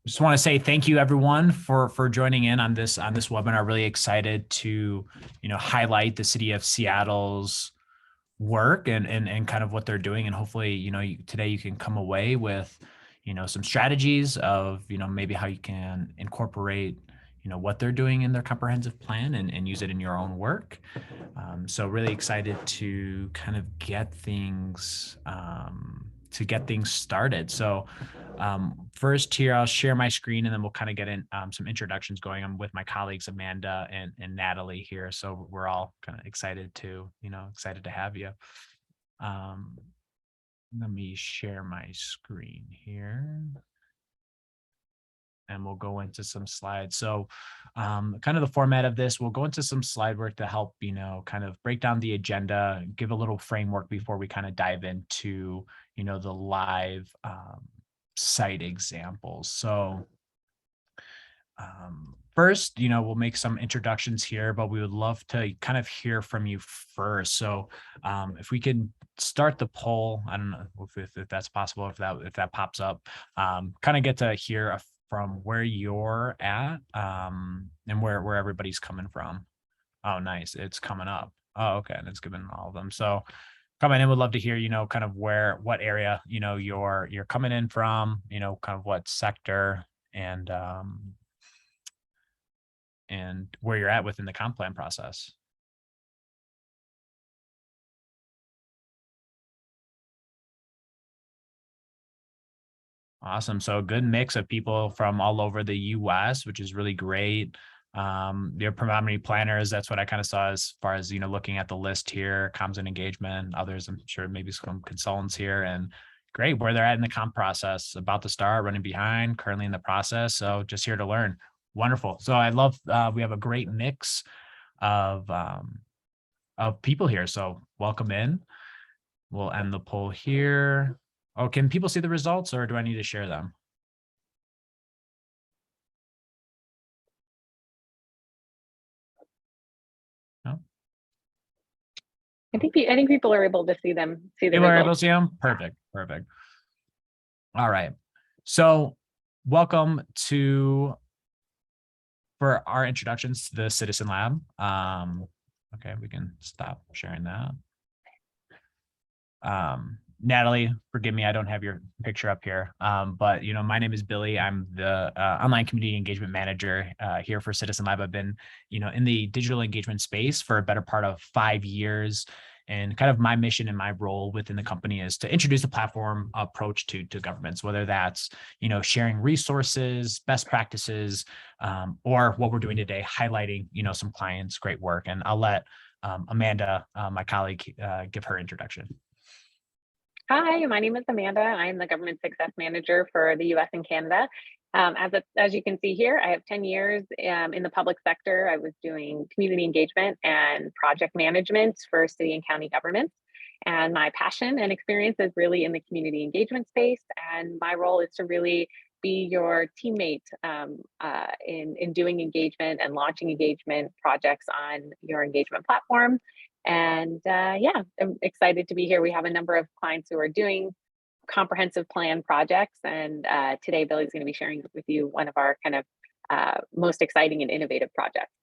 Just want to say thank you everyone for joining in on this webinar. Really excited to highlight the city of Seattle's work and kind of what they're doing, and hopefully today you can come away with some strategies of maybe how you can incorporate what they're doing in their comprehensive plan and use it in your own work. So really excited to kind of get things started. So first here, I'll share my screen and then we'll kind of get in some introductions going. I'm with my colleagues, Amanda and Natalie here. So we're all kind of excited to have you. Let me share my screen here. And we'll go into some slides. So kind of the format of this, we'll go into some slide work to help, kind of break down the agenda, give a little framework before we kind of dive into, the live site examples. So first, we'll make some introductions here, but we would love to kind of hear from you first. So if we can start the poll, I don't know if that's possible, if that pops up, kind of get to hear from where you're at and where everybody's coming from. Oh, nice. It's coming up. Oh, okay. And it's given all of them. So coming in, would love to hear, kind of what area, you're coming in from, kind of what sector and where you're at within the comp plan process. Awesome. So a good mix of people from all over the US, which is really great. They're predominantly planners. That's what I kind of saw as far as, looking at the list here, comms and engagement, others, I'm sure maybe some consultants here, and great where they're at in the comp process, about to start, running behind, currently in the process. So just here to learn. Wonderful. So I love, we have a great mix of people here. So welcome in. We'll end the poll here. Oh, can people see the results or do I need to share them? No? I think people are able to see them. People are able to see them? Perfect. All right. So welcome for our introductions to the Citizen Lab. Okay, we can stop sharing that. Natalie, forgive me, I don't have your picture up here, but my name is Billy. I'm the online community engagement manager here for Citizen Lab. I've been in the digital engagement space for a better part of 5 years, and kind of my mission and my role within the company is to introduce a platform approach to governments, whether that's sharing resources, best practices, or what we're doing today, highlighting some clients' great work. And I'll let Amanda, my colleague, give her introduction. Hi, my name is Amanda. I'm the Government Success Manager for the US and Canada. As you can see here, I have 10 years in the public sector. I was doing community engagement and project management for city and county governments. And my passion and experience is really in the community engagement space. And my role is to really be your teammate in doing engagement and launching engagement projects on your engagement platform. And yeah, I'm excited to be here. We have a number of clients who are doing comprehensive plan projects. And today, Billy's going to be sharing with you one of our kind of most exciting and innovative projects.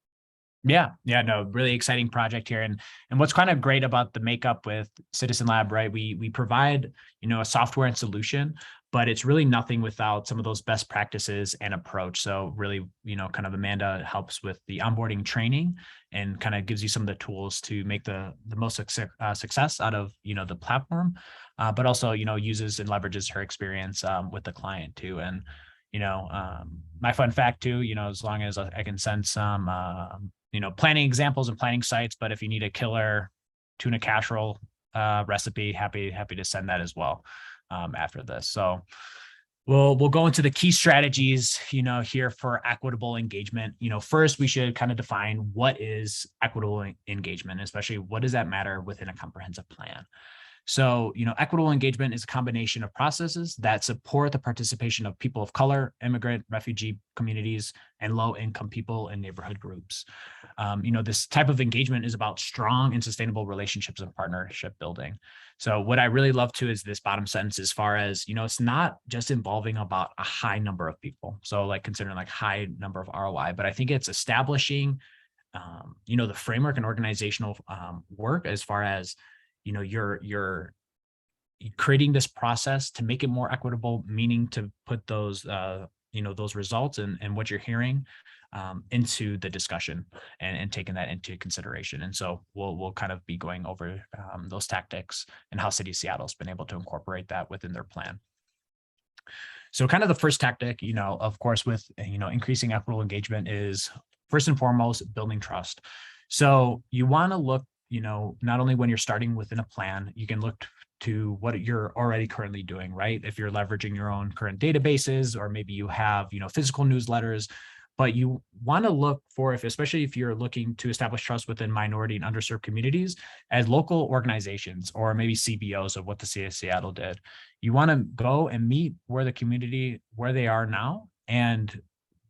Yeah, no, really exciting project here. And what's kind of great about the makeup with Citizen Lab, right? We provide, a software and solution, but it's really nothing without some of those best practices and approach. So really, kind of Amanda helps with the onboarding training and kind of gives you some of the tools to make the most success out of, the platform, but also, uses and leverages her experience with the client too. And, my fun fact too, as long as I can send some, planning examples and planning sites, but if you need a killer tuna casserole recipe, happy to send that as well after this. So we'll go into the key strategies, here for equitable engagement. First we should kind of define what is equitable engagement, especially what does that matter within a comprehensive plan. So, equitable engagement is a combination of processes that support the participation of people of color, immigrant, refugee communities, and low-income people and neighborhood groups. This type of engagement is about strong and sustainable relationships and partnership building. So what I really love too is this bottom sentence, as far as, it's not just involving about a high number of people. So like considering like high number of ROI, but I think it's establishing, the framework and organizational work, as far as, you're creating this process to make it more equitable, meaning to put those, those results and what you're hearing into the discussion and taking that into consideration. And so we'll kind of be going over those tactics and how City of Seattle's been able to incorporate that within their plan. So kind of the first tactic, of course, with, increasing equitable engagement is first and foremost, building trust. So you want to look, not only when you're starting within a plan, you can look to what you're already currently doing, right? If you're leveraging your own current databases, or maybe you have, physical newsletters, but you want to look for, especially if you're looking to establish trust within minority and underserved communities, as local organizations or maybe CBOs of what the City of Seattle did. You want to go and meet where the community, where they are now, and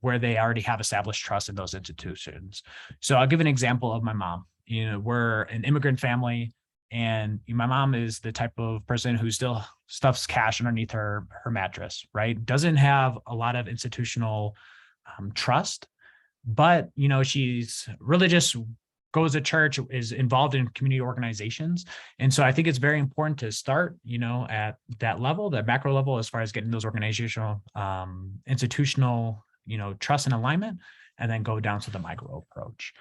where they already have established trust in those institutions. So I'll give an example of my mom. We're an immigrant family, and my mom is the type of person who still stuffs cash underneath her mattress, right? Doesn't have a lot of institutional trust, but she's religious, goes to church, is involved in community organizations. And so I think it's very important to start, at that level, that macro level, as far as getting those organizational, institutional, trust and alignment, and then go down to the micro approach.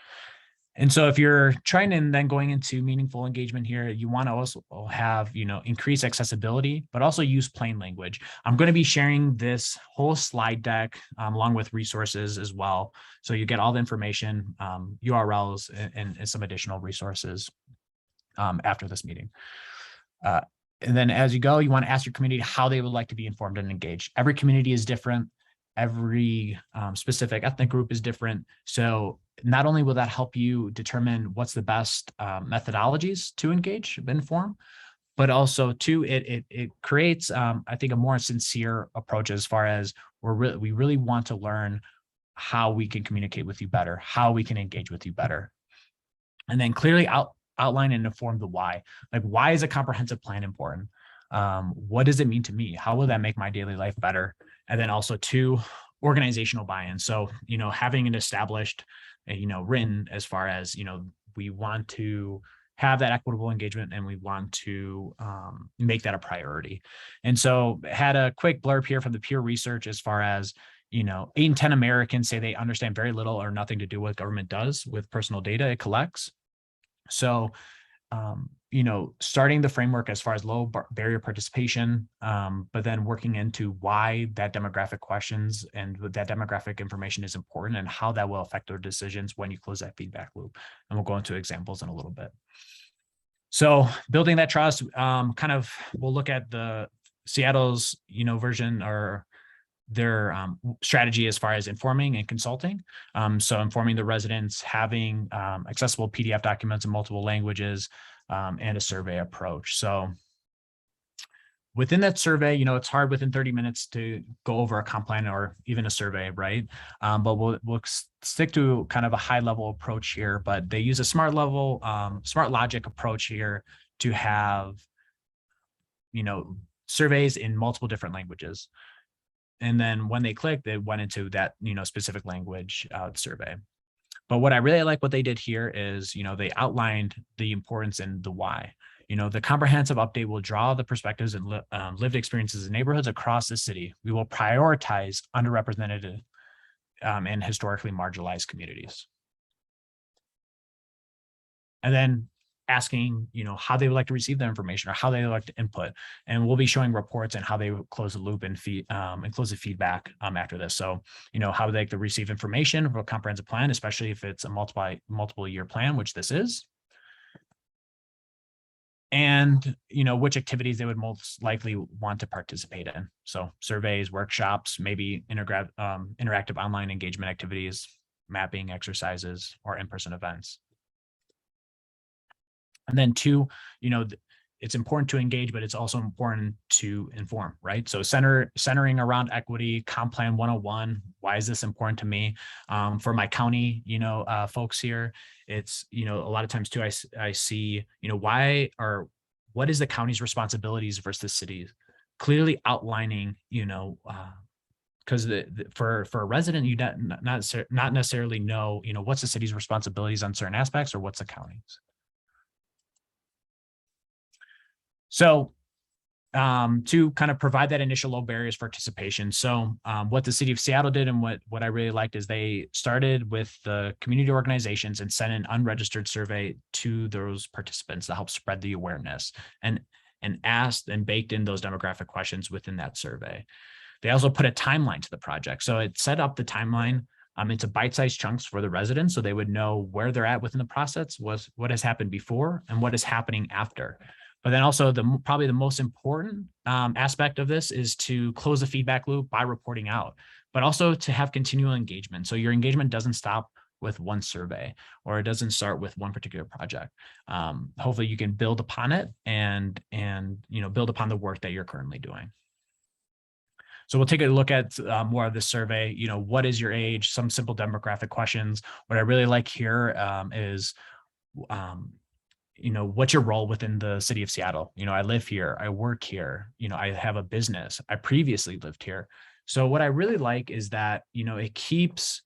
And so if you're trying and then going into meaningful engagement here, you want to also have, increase accessibility, but also use plain language. I'm going to be sharing this whole slide deck along with resources as well. So you get all the information, URLs, and some additional resources after this meeting. And then as you go, you want to ask your community how they would like to be informed and engaged. Every community is different. Every specific ethnic group is different. So not only will that help you determine what's the best methodologies to engage, inform, but also too, it creates, I think, a more sincere approach, as far as we really want to learn how we can communicate with you better, how we can engage with you better. And then clearly outline and inform the why. Like, why is a comprehensive plan important? What does it mean to me? How will that make my daily life better? And then also two, organizational buy-in. So, having it established, written, as far as, we want to have that equitable engagement and we want to make that a priority. And so had a quick blurb here from the peer research, as far as, 8 in 10 Americans say they understand very little or nothing to do what government does with personal data it collects. So, starting the framework as far as low barrier participation, but then working into why that demographic questions and that demographic information is important, and how that will affect their decisions when you close that feedback loop. And we'll go into examples in a little bit. So building that trust, we'll look at the Seattle's, version, or their strategy as far as informing and consulting. So informing the residents, having accessible PDF documents in multiple languages, and a survey approach. So within that survey, it's hard within 30 minutes to go over a comp plan or even a survey, right? But we'll stick to kind of a high level approach here, but they use a smart logic approach here to have, surveys in multiple different languages. And then when they click, they went into that, specific language survey. But what I really like what they did here is, they outlined the importance and the why. The comprehensive update will draw the perspectives and lived experiences in neighborhoods across the city. We will prioritize underrepresented and historically marginalized communities. And then asking, how they would like to receive the information, or how they would like to input. And we'll be showing reports and how they close the loop and close the feedback after this. So, how they like to receive information for a comprehensive plan, especially if it's a multiple year plan, which this is. And, which activities they would most likely want to participate in. So surveys, workshops, maybe interactive online engagement activities, mapping exercises, or in-person events. And then two, it's important to engage, but it's also important to inform, right? So centering around equity, comp plan 101. Why is this important to me? For my county, folks here, it's, a lot of times too, I see, what is the county's responsibilities versus the city's, clearly outlining, because for a resident, you not necessarily know, what's the city's responsibilities on certain aspects or what's the county's. So to kind of provide that initial low barriers for participation. So what the city of Seattle did, and what I really liked, is they started with the community organizations and sent an unregistered survey to those participants to help spread the awareness, and asked and baked in those demographic questions within that survey. They also put a timeline to the project. So it set up the timeline into bite-sized chunks for the residents, so they would know where they're at within the process, what has happened before and what is happening after. But then also probably the most important aspect of this is to close the feedback loop by reporting out, but also to have continual engagement. So your engagement doesn't stop with one survey, or it doesn't start with one particular project. Hopefully you can build upon it and build upon the work that you're currently doing. So we'll take a look at more of this survey. What is your age? Some simple demographic questions. What I really like here is what's your role within the city of Seattle? I live here, I work here, I have a business, I previously lived here. So what I really like is that, it keeps,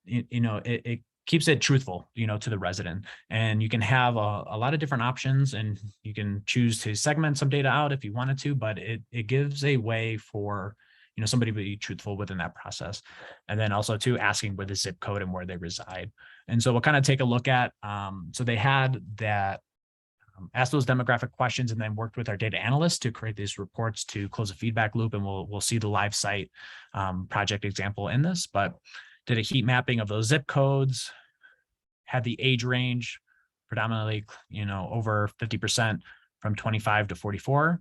it keeps it truthful, to the resident, and you can have a lot of different options, and you can choose to segment some data out if you wanted to, but it gives a way for, somebody to be truthful within that process. And then also too, asking where the zip code and where they reside. And so we'll kind of take a look at, so they had that, asked those demographic questions, and then worked with our data analysts to create these reports to close a feedback loop. And we'll see the live site project example in this, but did a heat mapping of those zip codes, had the age range, predominantly, over 50% from 25 to 44,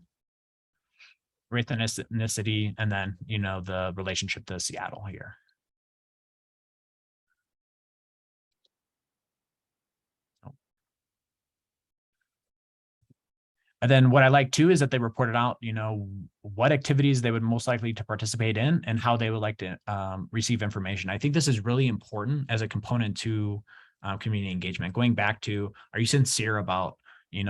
race and ethnicity, and then, the relationship to Seattle here. And then what I like too is that they reported out, what activities they would most likely to participate in and how they would like to receive information. I think this is really important as a component to community engagement. Going back to, are you sincere about,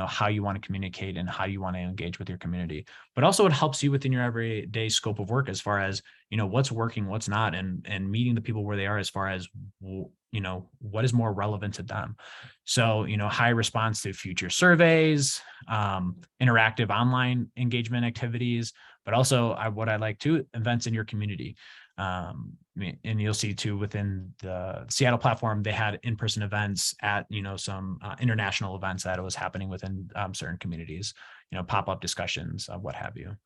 how you want to communicate and how you want to engage with your community? But also it helps you within your everyday scope of work as far as, what's working, what's not, and meeting the people where they are as far as, what is more relevant to them. So, high response to future surveys, interactive online engagement activities, but also what I like too, events in your community. And you'll see too, within the Seattle platform, they had in-person events at, some international events that was happening within certain communities, pop-up discussions, what have you.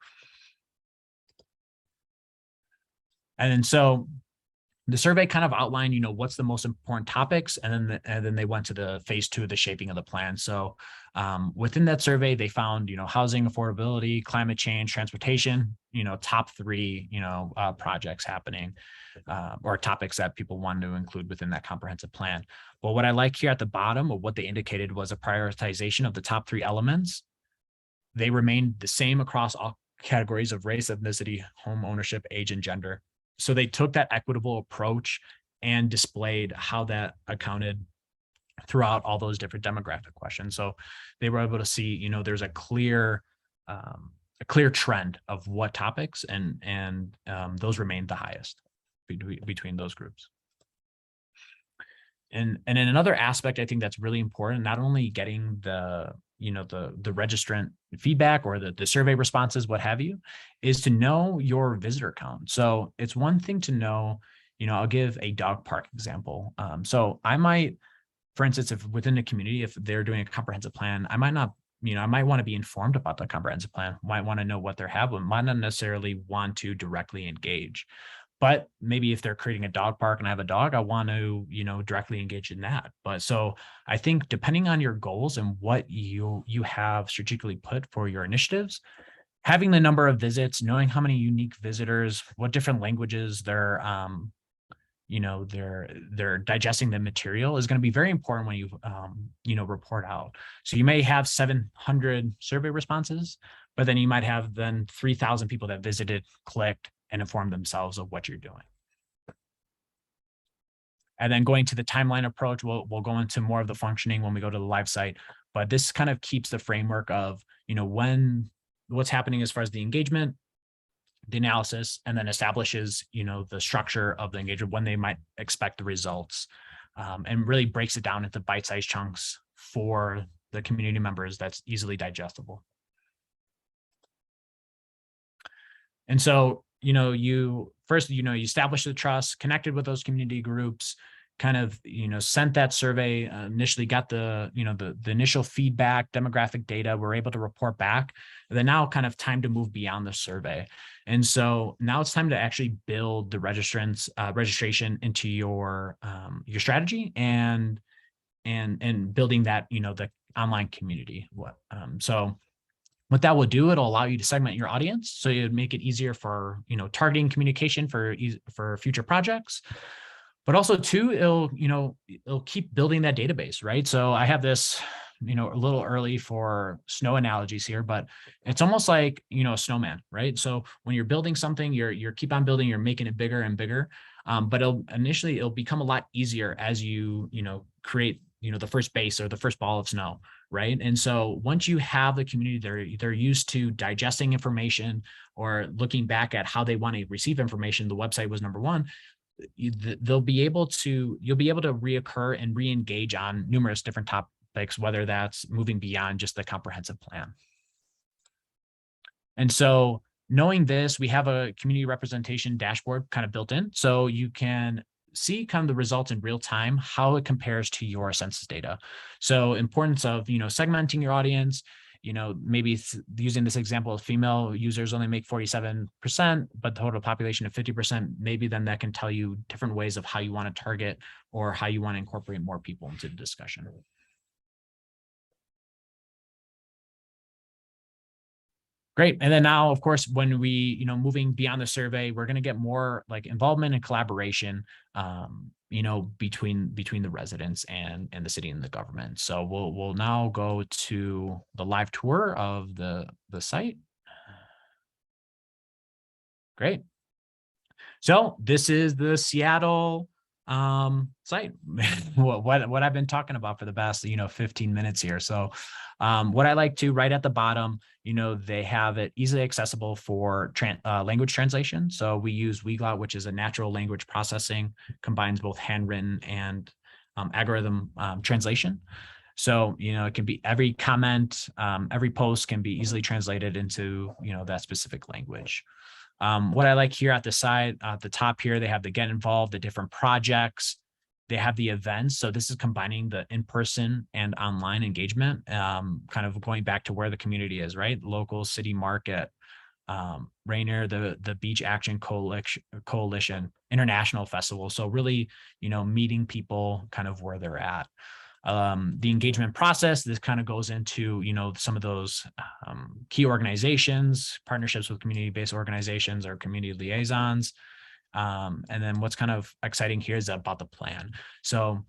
And then so the survey kind of outlined, what's the most important topics, and then they went to the phase 2 of the shaping of the plan. So within that survey, they found, housing affordability, climate change, transportation, top 3, projects happening, or topics that people wanted to include within that comprehensive plan. Well, what I like here at the bottom of what they indicated was a prioritization of the top 3 elements. They remained the same across all categories of race, ethnicity, home ownership, age, and gender. So they took that equitable approach and displayed how that accounted throughout all those different demographic questions. So they were able to see, there's a clear trend of what topics, and those remained the highest between those groups. And in another aspect, I think that's really important, not only getting the registrant feedback or the survey responses, what have you, is to know your visitor count. So it's one thing to know, I'll give a dog park example. So I might, for instance, if within the community, if they're doing a comprehensive plan, I might not, I might want to be informed about the comprehensive plan, might want to know what they're having, might not necessarily want to directly engage. But maybe if they're creating a dog park and I have a dog, I want to, directly engage in that. But so I think depending on your goals and what you have strategically put for your initiatives, having the number of visits, knowing how many unique visitors, what different languages they're they're digesting the material is going to be very important when you report out. So you may have 700 survey responses, but then you might have then 3,000 people that visited, clicked, and informed themselves of what you're doing. And then going to the timeline approach, we'll go into more of the functioning when we go to the live site, but this kind of keeps the framework of, what's happening as far as the engagement, the analysis, and then establishes, the structure of the engagement, when they might expect the results, and really breaks it down into bite-sized chunks for the community members that's easily digestible. And so, you establish the trust, connected with those community groups, kind of, sent that survey, initially got the initial feedback, demographic data, we're able to report back. And then now kind of time to move beyond the survey. And so now it's time to actually build the registration into your strategy and building that, the online community. So what that will do, it'll allow you to segment your audience. So you'd make it easier for, targeting communication for future projects. But also too, it'll keep building that database, right? So I have this, a little early for snow analogies here, but it's almost like, a snowman, right? So when you're building something, you're keep on building, you're making it bigger and bigger. But it'll become a lot easier as you create, the first base or the first ball of snow, right? And so once you have the community, they're used to digesting information or looking back at how they want to receive information. The website was number one. You'll be able to reoccur and re-engage on numerous different topics, whether that's moving beyond just the comprehensive plan. And so knowing this, we have a community representation dashboard kind of built in. So you can see kind of the results in real time, how it compares to your census data. So importance of, segmenting your audience, maybe using this example of female users only make 47%, but the total population of 50%, maybe then that can tell you different ways of how you want to target or how you want to incorporate more people into the discussion. Great. And then now, of course, when we, moving beyond the survey, we're going to get more like involvement and collaboration, between the residents and the city and the government. So we'll now go to the live tour of the site. Great. So this is the Seattle site. what I've been talking about for the past 15 minutes here. So what I like to, right at the bottom, they have it easily accessible for language translation. So we use Weglot, which is a natural language processing, combines both handwritten and algorithm translation. So, it can be every comment, every post can be easily translated into, that specific language. What I like here at the side, at the top here, they have the get involved, the different projects, they have the events. So this is combining the in-person and online engagement, kind of going back to where the community is, right? Local, city, market, Rainier, the Beach Action Coalition, International Festival. So really, meeting people kind of where they're at. The engagement process, this kind of goes into, some of those key organizations, partnerships with community-based organizations or community liaisons. And then what's kind of exciting here is about the plan. So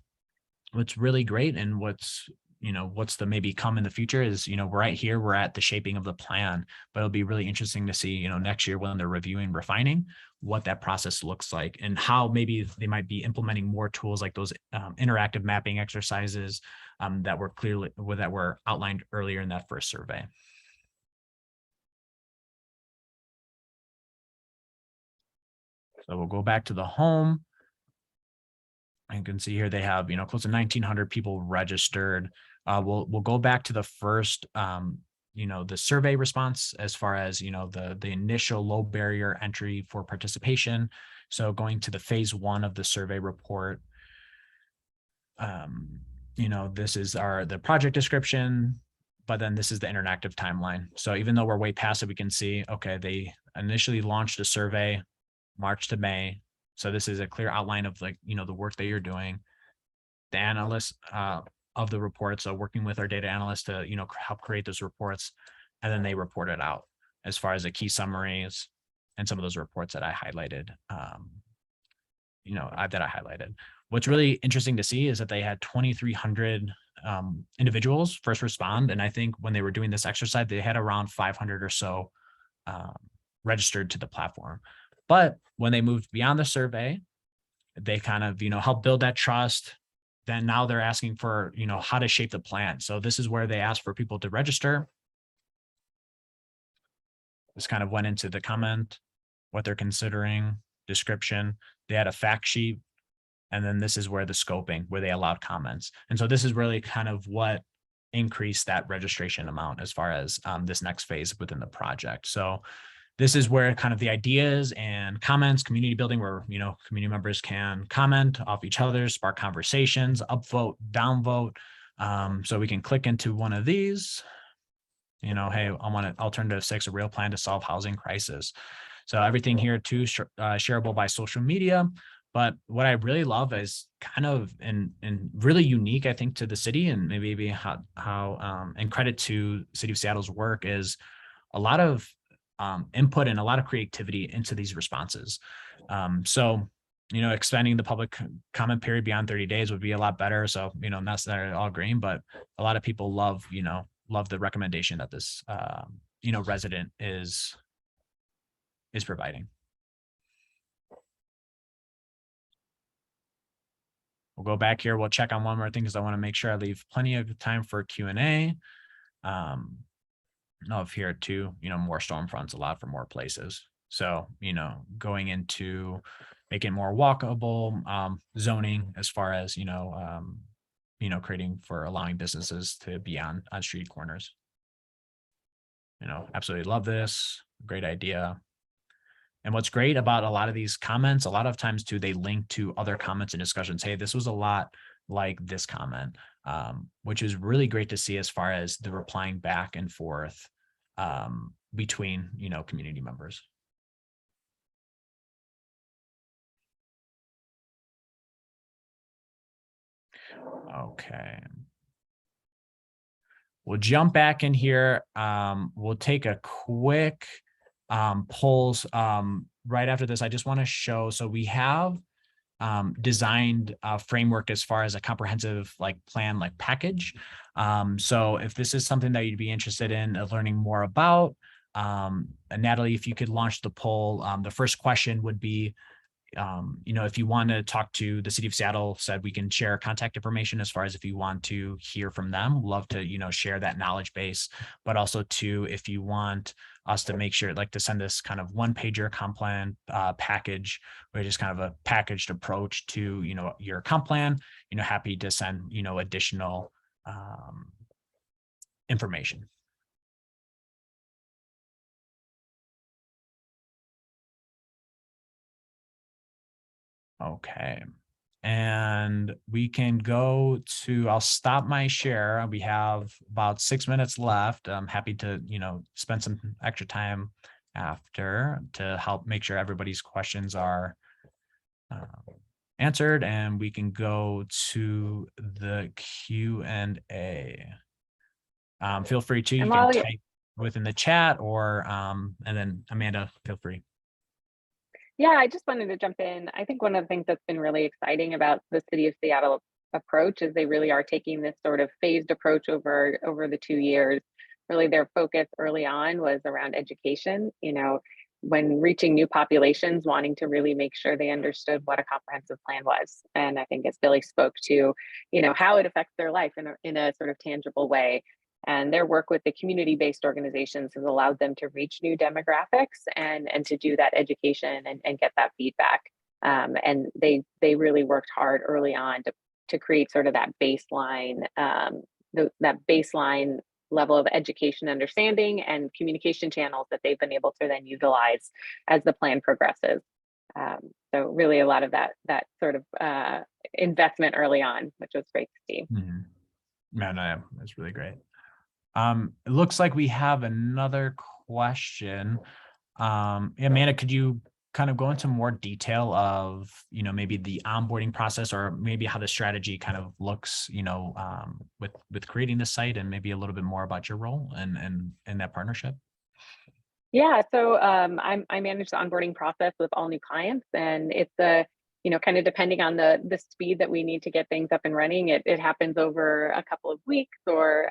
what's really great and what's the maybe come in the future is, right here, we're at the shaping of the plan, but it'll be really interesting to see, next year when they're reviewing, refining what that process looks like and how maybe they might be implementing more tools like those interactive mapping exercises that were outlined earlier in that first survey. So we'll go back to the home. You can see here they have, close to 1,900 people registered. We'll go back to the first, the survey response as far as, the initial low barrier entry for participation. So going to the phase 1 of the survey report, this is the project description, but then this is the interactive timeline. So even though we're way past it, we can see, okay, they initially launched a survey March to May. So this is a clear outline of the work that you're doing. The analysts of the report, so working with our data analysts to, help create those reports, and then they report it out as far as the key summaries and some of those reports that I highlighted that I highlighted. What's really interesting to see is that they had 2,300 individuals first respond. And I think when they were doing this exercise, they had around 500 or so registered to the platform. But when they moved beyond the survey, they kind of, help build that trust. Then now they're asking for, how to shape the plan. So this is where they ask for people to register. This kind of went into the comment, what they're considering, description. They had a fact sheet. And then this is where the scoping, where they allowed comments. And so this is really kind of what increased that registration amount as far as this next phase within the project. So this is where kind of the ideas and comments, community building, where, community members can comment off each other, spark conversations, upvote, downvote. So we can click into one of these, hey, I want an alternative 6, a real plan to solve housing crisis. So everything here too, shareable by social media. But what I really love is kind of and really unique, I think, to the city, and maybe how and credit to City of Seattle's work, is a lot of input and a lot of creativity into these responses. So, extending the public comment period beyond 30 days would be a lot better. So, not necessarily all green, but a lot of people love the recommendation that this, resident is providing. We'll go back here. We'll check on one more thing because I want to make sure I leave plenty of time for Q&A. Of here too, more storm fronts allowed for more places. So, going into making more walkable zoning as far as, creating for allowing businesses to be on street corners. Absolutely love this. Great idea. And what's great about a lot of these comments, a lot of times too, they link to other comments and discussions. Hey, this was a lot like this comment, which is really great to see as far as the replying back and forth between, community members. Okay. We'll jump back in here. We'll take a quick polls right after this. I just want to show, so we have designed a framework as far as a comprehensive plan package. So if this is something that you'd be interested in learning more about, Natalie, if you could launch the poll, the first question would be, if you want to talk to the City of Seattle, said we can share contact information as far as if you want to hear from them. Love to, share that knowledge base, but also too, if you want us to make sure, to send this kind of one-pager comp plan package, which is kind of a packaged approach to, your comp plan, happy to send, additional information. Okay. And we can go to, I'll stop my share. We have about 6 minutes left. I'm happy to, spend some extra time after to help make sure everybody's questions are answered, and we can go to the Q&A. Feel free to, you can type within the chat or, and then Amanda, feel free. Yeah, I just wanted to jump in. I think one of the things that's been really exciting about the City of Seattle approach is they really are taking this sort of phased approach over the 2 years. Really, their focus early on was around education, when reaching new populations, wanting to really make sure they understood what a comprehensive plan was. And I think as Billy spoke to, how it affects their life in a sort of tangible way. And their work with the community-based organizations has allowed them to reach new demographics and to do that education and get that feedback. And they really worked hard early on to create sort of that baseline, that baseline level of education, understanding, and communication channels that they've been able to then utilize as the plan progresses. So really a lot of that sort of investment early on, which was great to see. Mm-hmm. No, that's really great. It looks like we have another question. Amanda, could you kind of go into more detail of, maybe the onboarding process, or maybe how the strategy kind of looks, with creating the site, and maybe a little bit more about your role and that partnership? Yeah, so I manage the onboarding process with all new clients, and it's a kind of depending on the speed that we need to get things up and running, it happens over a couple of weeks or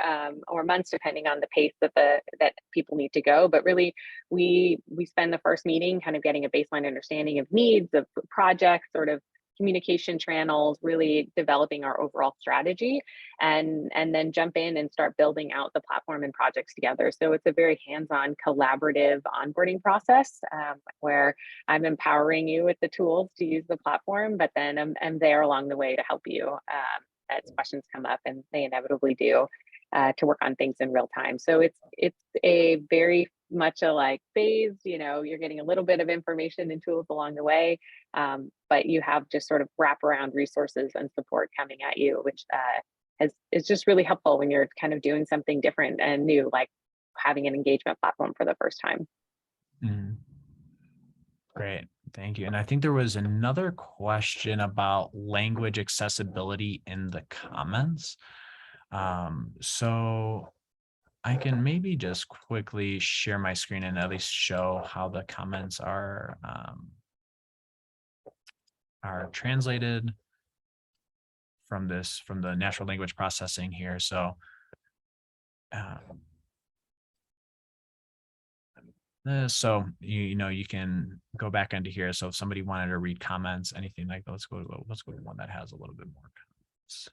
months, depending on the pace that people need to go. But really, we spend the first meeting kind of getting a baseline understanding of needs, of projects, sort of communication channels, really developing our overall strategy, and then jump in and start building out the platform and projects together. So it's a very hands-on, collaborative onboarding process, where I'm empowering you with the tools to use the platform, but then I'm there along the way to help you as questions come up, and they inevitably do, to work on things in real time. So it's a very much a like phased, you're getting a little bit of information and tools along the way, but you have just sort of wraparound resources and support coming at you, which is just really helpful when you're kind of doing something different and new, like having an engagement platform for the first time. Mm-hmm. Great, thank you. And I think there was another question about language accessibility in the comments. So I can maybe just quickly share my screen and at least show how the comments are translated from the natural language processing here. So you can go back into here. So if somebody wanted to read comments, anything like that, let's go to one that has a little bit more comments.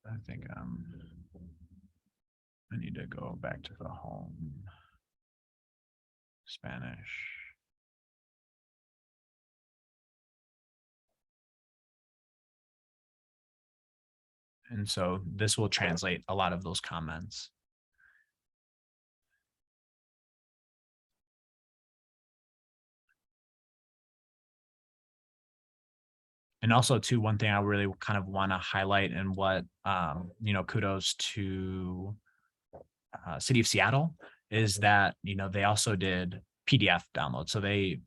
I think I need to go back to the home Spanish. And so this will translate a lot of those comments. And also too, one thing I really kind of want to highlight, and what, kudos to City of Seattle, is that, they also did PDF download. So they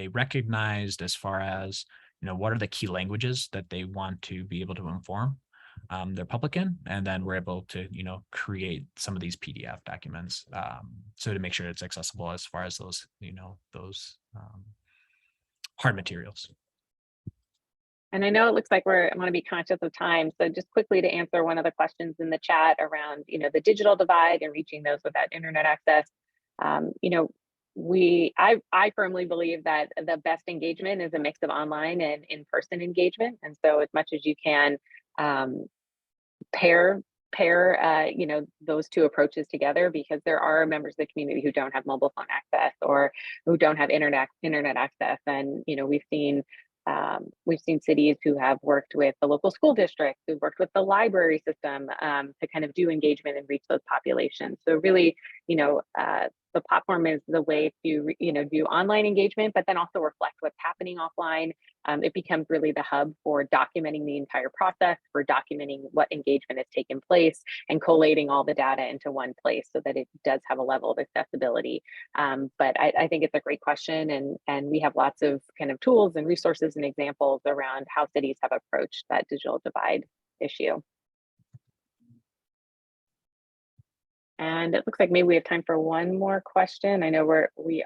recognized, as far as, what are the key languages that they want to be able to inform their public in, and then we're able to, create some of these PDF documents, so to make sure it's accessible as far as those, those hard materials. And I know it looks like I want to be conscious of time. So just quickly to answer one of the questions in the chat around, the digital divide and reaching those without internet access. I firmly believe that the best engagement is a mix of online and in-person engagement. And so as much as you can pair those two approaches together, because there are members of the community who don't have mobile phone access or who don't have internet access. And we've seen cities who have worked with the local school district, who've worked with the library system, to kind of do engagement and reach those populations. So really, the platform is the way to do online engagement, but then also reflect what's happening offline. It becomes really the hub for documenting the entire process, for documenting what engagement has taken place, and collating all the data into one place so that it does have a level of accessibility. But I think it's a great question, and we have lots of kind of tools and resources and examples around how cities have approached that digital divide issue. And it looks like maybe we have time for one more question. I know we've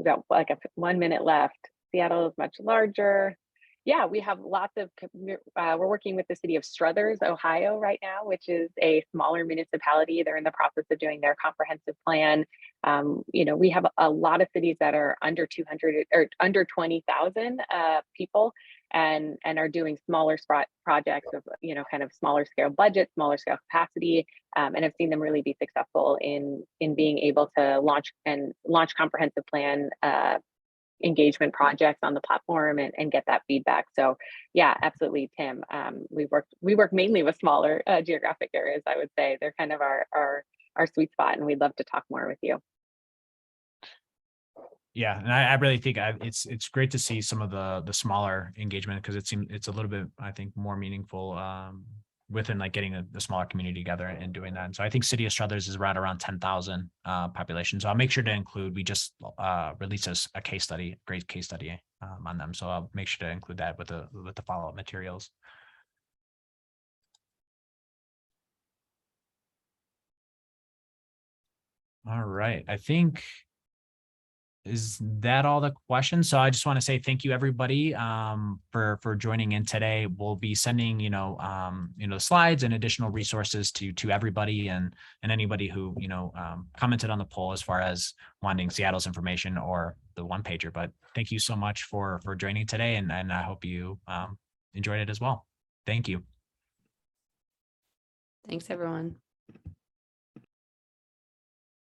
got like 1 minute left. Seattle is much larger. Yeah, we have lots of, we're working with the city of Struthers, Ohio right now, which is a smaller municipality. They're in the process of doing their comprehensive plan. We have a lot of cities that are under 200 or under 20,000 people, and are doing smaller projects of, kind of smaller scale budget, smaller scale capacity, and have seen them really be successful in being able to launch comprehensive plan engagement projects on the platform and get that feedback. So yeah, absolutely, Tim. We work mainly with smaller geographic areas. I would say they're kind of our sweet spot, and we'd love to talk more with you. Yeah, and I really think it's great to see some of the smaller engagement, because it's a little bit, I think, more meaningful within like getting the smaller community together and doing that. And so I think City of Struthers is right around 10,000 population. So I'll make sure to include. We just released a case study, great case study on them. So I'll make sure to include that with the follow-up materials. All right. I think, is that all the questions? So I just want to say thank you everybody for joining in today. We'll be sending, slides and additional resources to everybody and anybody who, commented on the poll as far as wanting Seattle's information or the one pager. But thank you so much for joining today, and I hope you enjoyed it as well. Thank you. Thanks, everyone.